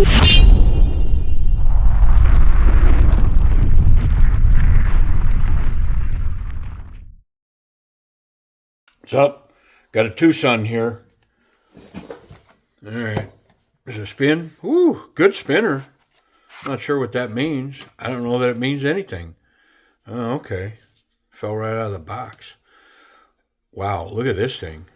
What's up? Got a Twosun here. All right. There's a spin. Ooh, good spinner. Not sure what that means. I don't know that it means anything. Oh, okay. Fell right out of the box. Wow, look at this thing.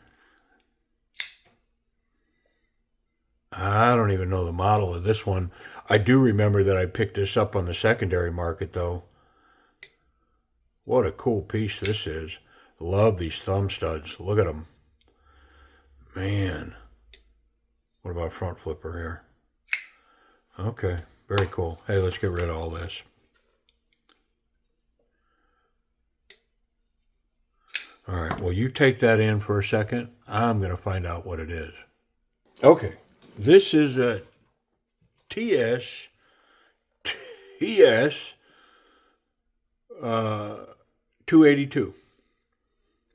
I don't even know the model of this one. I do remember that I picked this up on the secondary market, though. What a cool piece this is. Love these thumb studs. Look at them. Man. What about front flipper here? Okay, very cool. Hey, let's get rid of all this. All right, well, you take that in for a second. I'm going to find out what it is. Okay, this is a TS 282.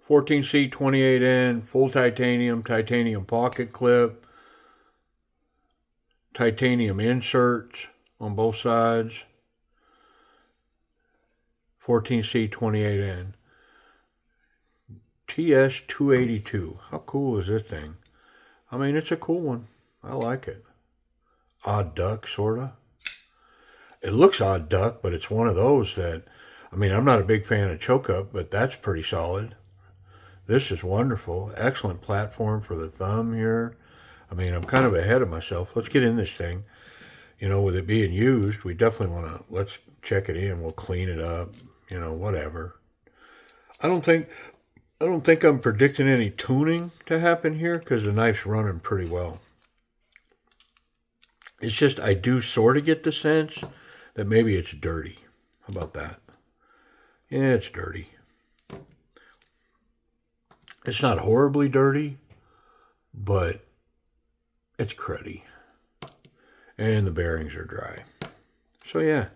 14C 28N, full titanium pocket clip, titanium inserts on both sides. 14C 28N. ts282. How cool is this thing? I mean, it's a cool one. I like it. Odd duck, sorta. It looks odd duck, but it's one of those that, I mean, I'm not a big fan of choke up, but that's pretty solid. This is wonderful. Excellent platform for the thumb here. I mean, I'm kind of ahead of myself. Let's get in this thing. You know, with it being used, we definitely want to, let's check it in. We'll clean it up, you know, whatever. I don't think I'm predicting any tuning to happen here because the knife's running pretty well. It's just I do sort of get the sense that maybe it's dirty. How about that? Yeah, it's dirty. It's not horribly dirty, but it's cruddy. And the bearings are dry. So yeah,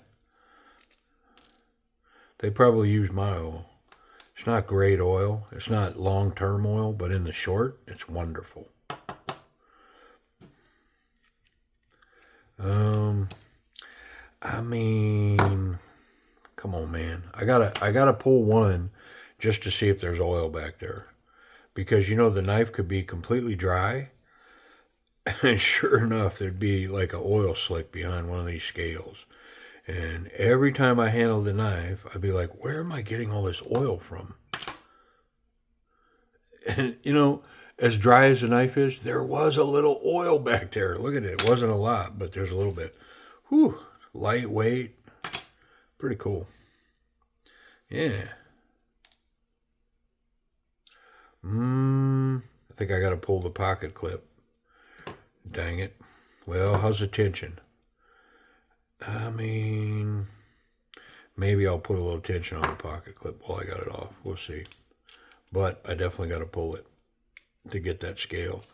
they probably use my oil. It's not great oil. It's not long-term oil, but in the short, it's wonderful. I mean, come on, man. I gotta pull one just to see if there's oil back there. Because, you know, the knife could be completely dry. And sure enough, there'd be like an oil slick behind one of these scales. And every time I handled the knife, I'd be like, where am I getting all this oil from? And, you know, as dry as the knife is, there was a little oil back there. Look at it. It wasn't a lot, but there's a little bit. Whew. Lightweight. Pretty cool. Yeah. I think I got to pull the pocket clip. Dang it. Well, how's the tension? I mean, maybe I'll put a little tension on the pocket clip while I got it off. We'll see. But I definitely got to pull it to get that scale.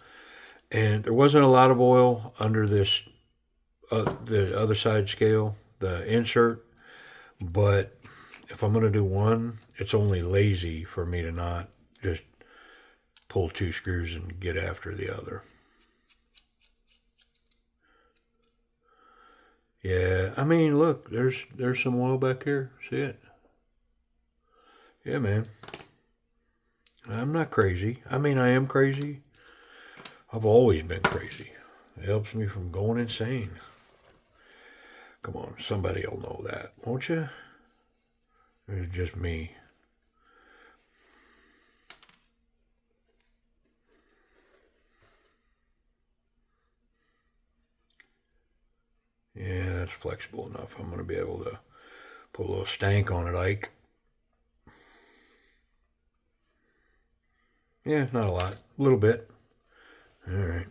And there wasn't a lot of oil under this, the other side scale, the insert. But if I'm going to do one, it's only lazy for me to not just pull two screws and get after the other. Yeah, I mean, look, there's some oil back here. See it? Yeah, man. I'm not crazy. I mean, I am crazy. I've always been crazy. It helps me from going insane. Come on, somebody will know that, won't you? Or is it just me? Yeah, that's flexible enough. I'm going to be able to put a little stank on it, Ike. Yeah, not a lot. A little bit. All right.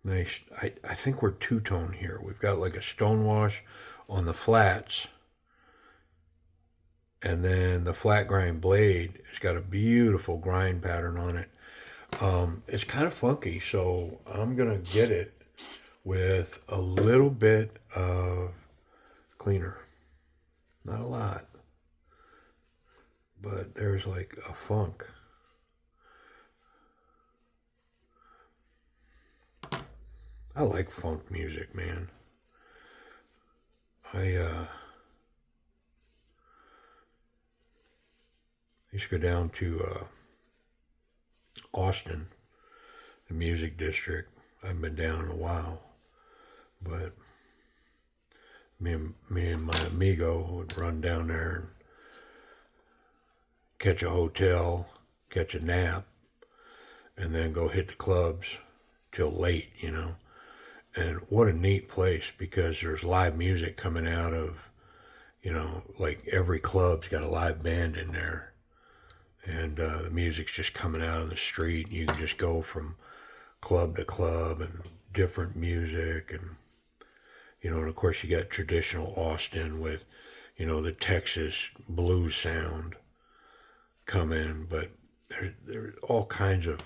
Nice. I think we're two-tone here. We've got like a stonewash on the flats. And then the flat grind blade has got a beautiful grind pattern on it. It's kind of funky, so I'm going to get it with a little bit of cleaner. Not a lot. But there's like a funk. I like funk music, man. I used to go down to Austin, the music district. I haven't been down in a while, but me and my amigo would run down there and catch a hotel, catch a nap, and then go hit the clubs till late, you know. And what a neat place, because there's live music coming out of, you know, like every club's got a live band in there. And the music's just coming out of the street. You can just go from club to club and different music. And, you know, and of course you got traditional Austin with, you know, the Texas blues sound come in. But there's all kinds of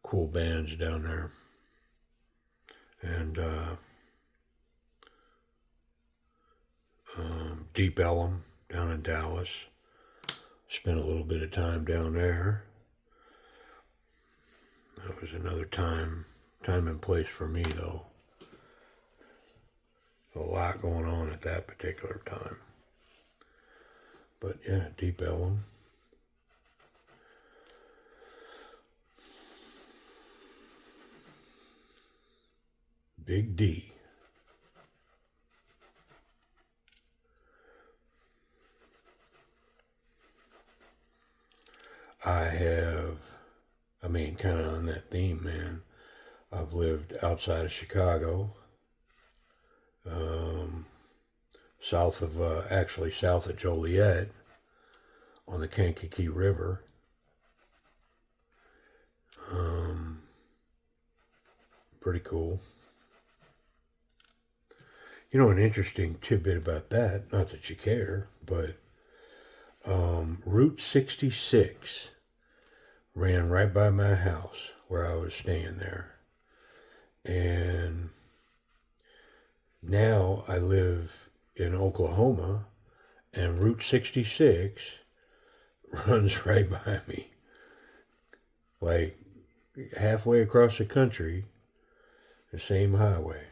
cool bands down there. And Deep Ellum down in Dallas. Spent a little bit of time down there. That was another time and place for me, though. A lot going on at that particular time. But yeah, Deep Ellum. Big D. I mean, kind of on that theme, man. I've lived outside of Chicago, south of Joliet, on the Kankakee River. Pretty cool. You know, an interesting tidbit about that, not that you care, but Route 66 ran right by my house where I was staying there. And now I live in Oklahoma, and Route 66 runs right by me. Like halfway across the country, the same highway.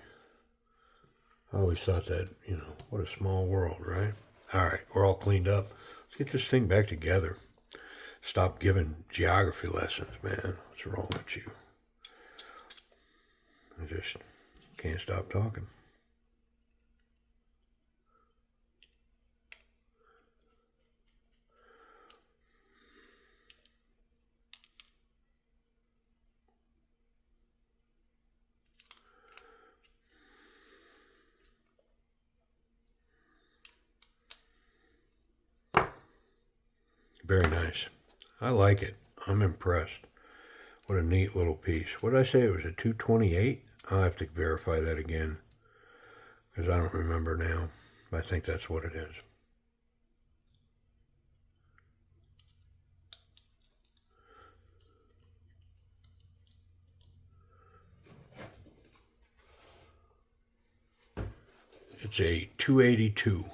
I always thought that, you know, what a small world, right? All right, we're all cleaned up. Let's get this thing back together. Stop giving geography lessons, man. What's wrong with you? I just can't stop talking. Very nice. I like it. I'm impressed. What a neat little piece. What did I say? It was a 228? I'll have to verify that again, because I don't remember now. I think that's what it is. It's a 282.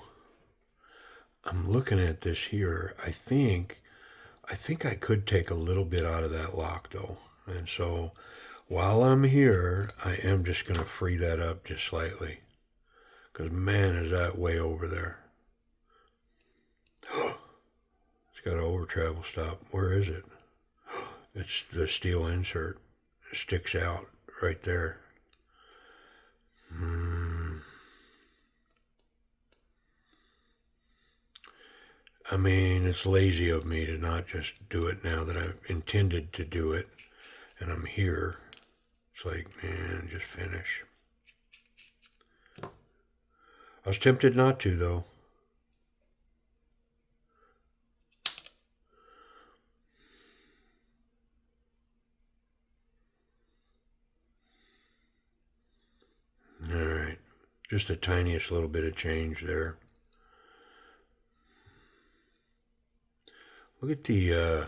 I'm looking at this here. I think I could take a little bit out of that lock, though. And so while I'm here, I am just going to free that up just slightly. Because, man, is that way over there. It's got an over travel stop. Where is it? It's the steel insert. It sticks out right there. I mean, it's lazy of me to not just do it now that I've intended to do it, and I'm here. It's like, man, just finish. I was tempted not to, though. All right, just the tiniest little bit of change there. Look at the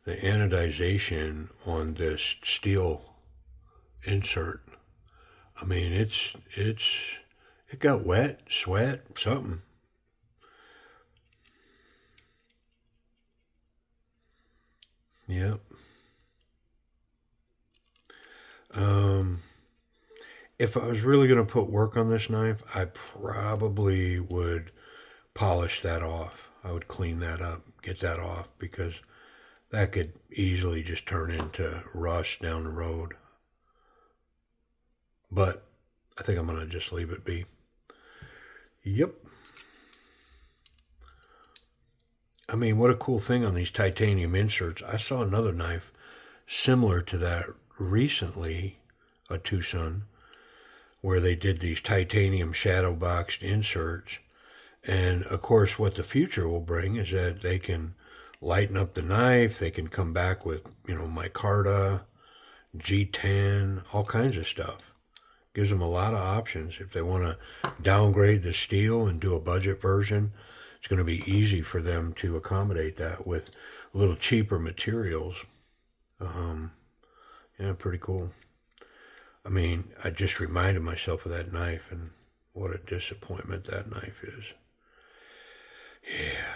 anodization on this steel insert. I mean, it got wet, sweat, something. Yep. if I was really going to put work on this knife, I probably would polish that off. I would clean that up, get that off, because that could easily just turn into rust down the road. But I think I'm going to just leave it be. Yep. I mean, what a cool thing on these titanium inserts. I saw another knife similar to that recently, a Twosun, where they did these titanium shadow boxed inserts. And of course, what the future will bring is that they can lighten up the knife. They can come back with, micarta, G10, all kinds of stuff. Gives them a lot of options. If they want to downgrade the steel and do a budget version, it's going to be easy for them to accommodate that with a little cheaper materials. Yeah, pretty cool. I mean, I just reminded myself of that knife and what a disappointment that knife is. Yeah.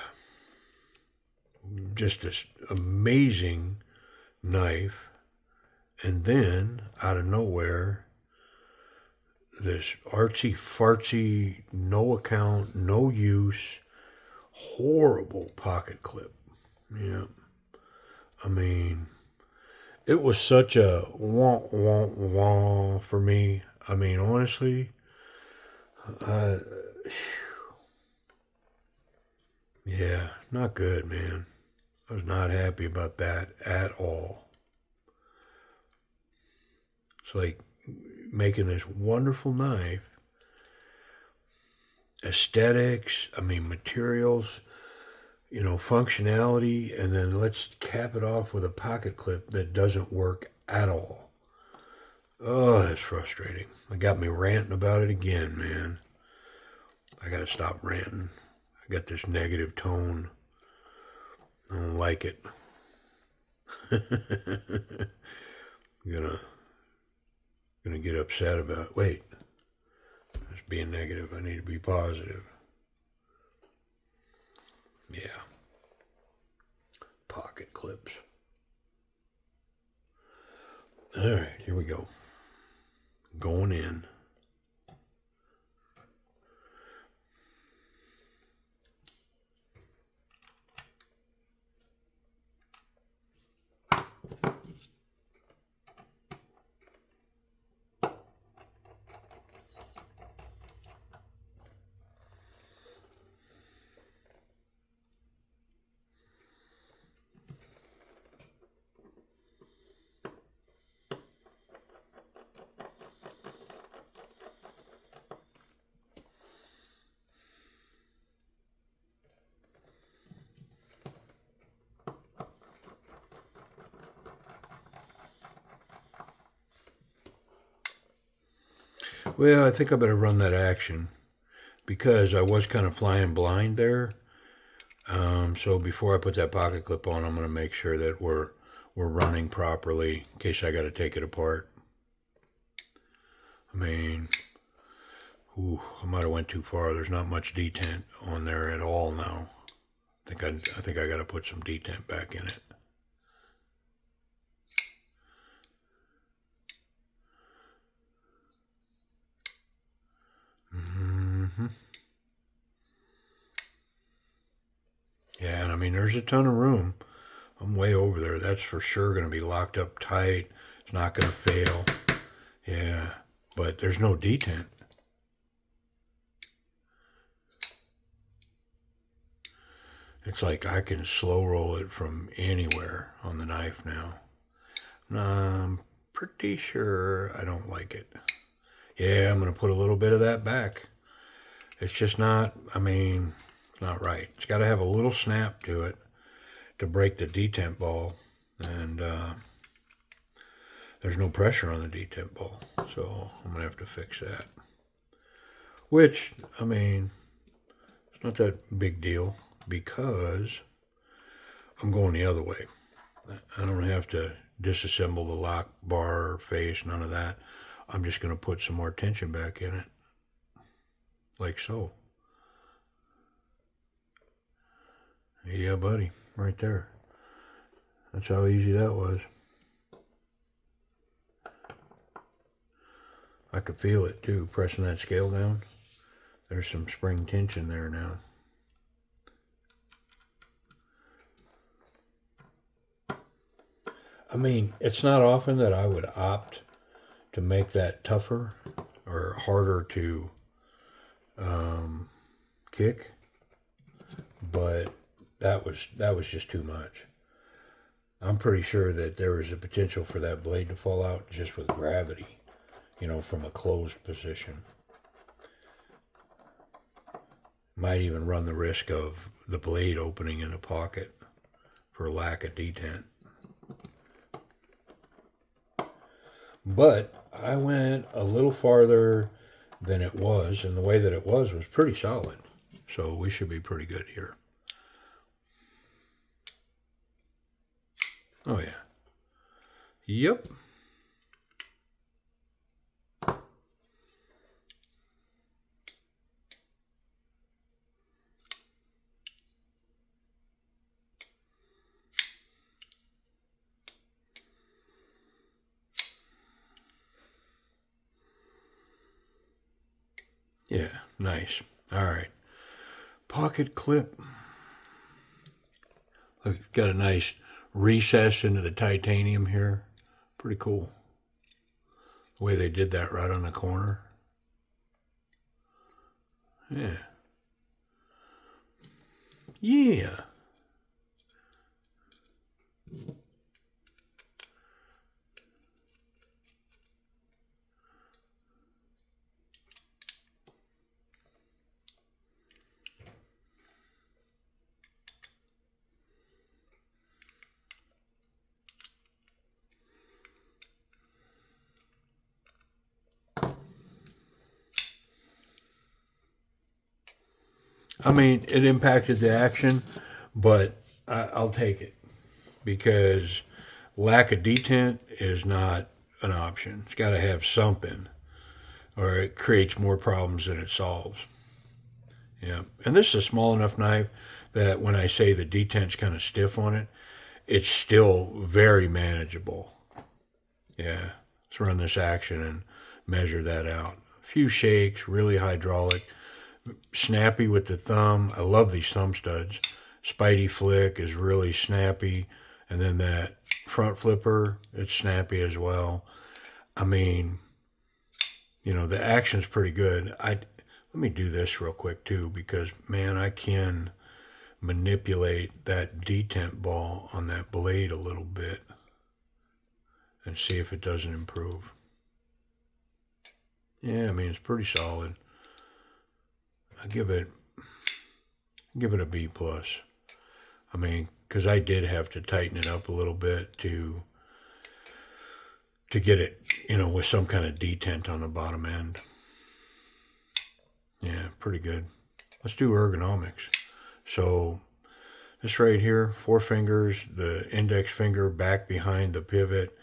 Just this amazing knife. And then, out of nowhere, this artsy fartsy, no account, no use, horrible pocket clip. Yeah. I mean, it was such a wah, wah, wah for me. I mean, honestly, yeah, not good, man. I was not happy about that at all. It's like making this wonderful knife, aesthetics, I mean, materials, functionality, and then let's cap it off with a pocket clip that doesn't work at all. Oh, that's frustrating. It got me ranting about it again, man. I gotta stop ranting. I got this negative tone. I don't like it. gonna get upset about it. Wait. Just being negative. I need to be positive. Yeah. Pocket clips. All right, here we go. Going in. Well, I think I better run that action because I was kind of flying blind there. So before I put that pocket clip on, I'm going to make sure that we're running properly in case I got to take it apart. I mean, I might have went too far. There's not much detent on there at all now. I think I got to put some detent back in it. Yeah, and I mean, there's a ton of room. I'm way over there. That's for sure going to be locked up tight. It's not going to fail. Yeah, but there's no detent. It's like I can slow roll it from anywhere on the knife now. I'm pretty sure I don't like it. Yeah, I'm going to put a little bit of that back. It's just not, it's not right. It's got to have a little snap to it to break the detent ball. And there's no pressure on the detent ball. So I'm going to have to fix that. Which, it's not that big deal because I'm going the other way. I don't have to disassemble the lock bar face, none of that. I'm just going to put some more tension back in it. Like so. Yeah, buddy. Right there. That's how easy that was. I could feel it too, pressing that scale down. There's some spring tension there now. I mean, it's not often that I would opt to make that tougher or harder to kick, but that was just too much. I'm pretty sure that there was a potential for that blade to fall out just with gravity, you know, from a closed position. Might even run the risk of the blade opening in a pocket for lack of detent. But I went a little farther than it was, and the way that it was pretty solid. So we should be pretty good here. Oh yeah. Yep. Yeah, nice. All right. Pocket clip. Look, got a nice recess into the titanium here. Pretty cool. The way they did that right on the corner. Yeah. Yeah. I mean, it impacted the action, but I'll take it because lack of detent is not an option. It's got to have something, or it creates more problems than it solves. Yeah, and this is a small enough knife that when I say the detent's kind of stiff on it, it's still very manageable. Yeah, let's run this action and measure that out. A few shakes, really hydraulic. Snappy with the thumb. I love these thumb studs. Spidey flick is really snappy. And then that front flipper, it's snappy as well. I mean, you know, the action's pretty good. Let me do this real quick too, because man, I can manipulate that detent ball on that blade a little bit and see if it doesn't improve. Yeah, I mean, it's pretty solid. I give it a B plus. I mean, because I did have to tighten it up a little bit to get it, you know, with some kind of detent on the bottom end. Yeah, pretty good. Let's do ergonomics. So this right here, 4 fingers, the index finger back behind the pivot.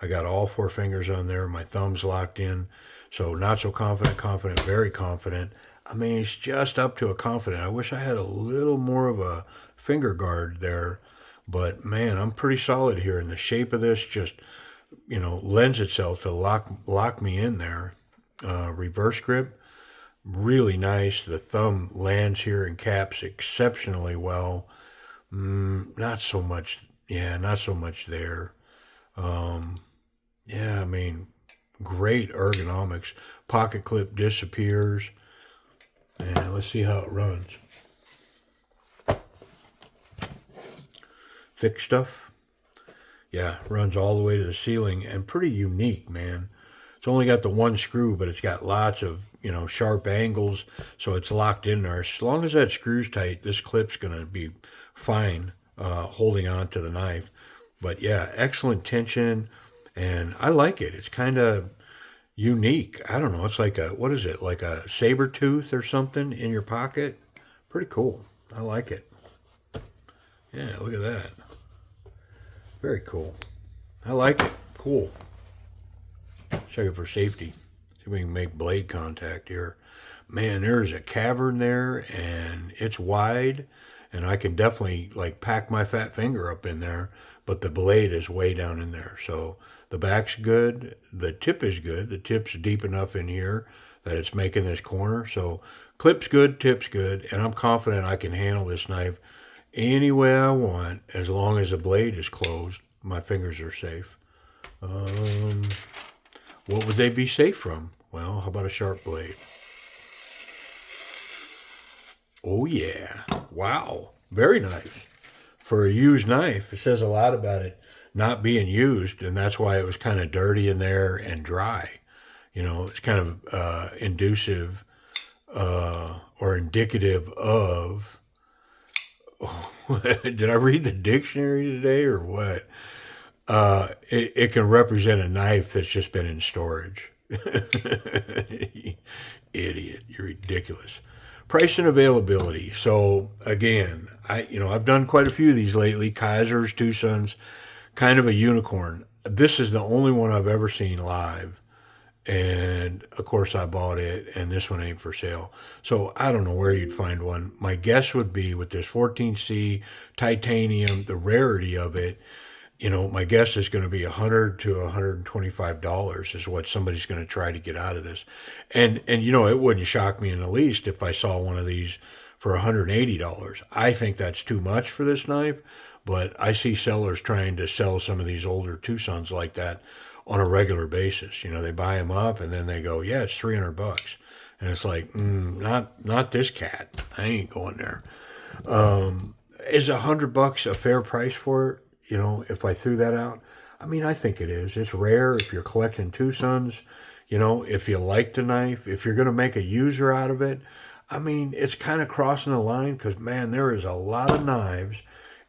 I got all 4 fingers on there. My thumb's locked in. So not so confident, very confident. I mean, it's just up to a confident. I wish I had a little more of a finger guard there. But, man, I'm pretty solid here. And the shape of this just, you know, lends itself to lock me in there. Reverse grip, really nice. The thumb lands here and caps exceptionally well. Not so much. Yeah, not so much there. Yeah, I mean, great ergonomics. Pocket clip disappears. And let's see how it runs. Thick stuff. Yeah, runs all the way to the ceiling and pretty unique, man. It's only got the one screw, but it's got lots of, you know, sharp angles, so it's locked in there. As long as that screw's tight, this clip's going to be fine holding on to the knife. But yeah, excellent tension, and I like it. It's kind of unique. I don't know. It's like a, what is it? Like a saber tooth or something in your pocket. Pretty cool. I like it. Yeah, look at that. Very cool. I like it. Cool. Check it for safety. See if we can make blade contact here. Man, there's a cavern there, and it's wide, and I can definitely like pack my fat finger up in there, but the blade is way down in there. So the back's good, the tip is good, the tip's deep enough in here that it's making this corner. So clip's good, tip's good, and I'm confident I can handle this knife any way I want as long as the blade is closed. My fingers are safe. What would they be safe from? Well, how about a sharp blade? Oh yeah, wow, very nice. For a used knife, it says a lot about it not being used, and that's why it was kind of dirty in there and dry. You know, it's kind of inducive or indicative of. Oh, did I read the dictionary today or what? It can represent a knife that's just been in storage. Idiot, you're ridiculous. Price and availability. So again, I've done quite a few of these lately. Kizers, Twosuns, kind of a unicorn. This is the only one I've ever seen live. And of course I bought it, and this one ain't for sale. So I don't know where you'd find one. My guess would be with this 14C titanium, the rarity of it, my guess is going to be $100 to $125 is what somebody's going to try to get out of this. And it wouldn't shock me in the least if I saw one of these for $180. I think that's too much for this knife, but I see sellers trying to sell some of these older Twosuns like that on a regular basis. They buy them up and then they go, yeah, it's $300. And it's like, not this cat. I ain't going there. Is $100 a fair price for it? If I threw that out, I think it is. It's rare if you're collecting Twosuns, if you like the knife, if you're going to make a user out of it. It's kind of crossing the line because, man, there is a lot of knives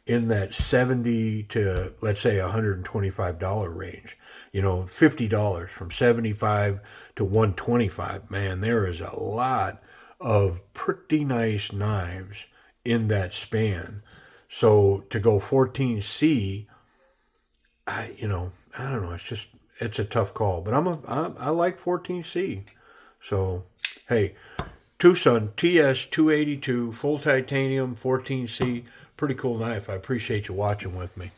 in that $70 to, let's say, $125 range. $50 from $75 to $125. Man, there is a lot of pretty nice knives in that span. So to go 14C, I don't know. It's a tough call, but I like 14C. So, hey, Twosun ts282 full titanium 14C, pretty cool knife. I appreciate you watching with me.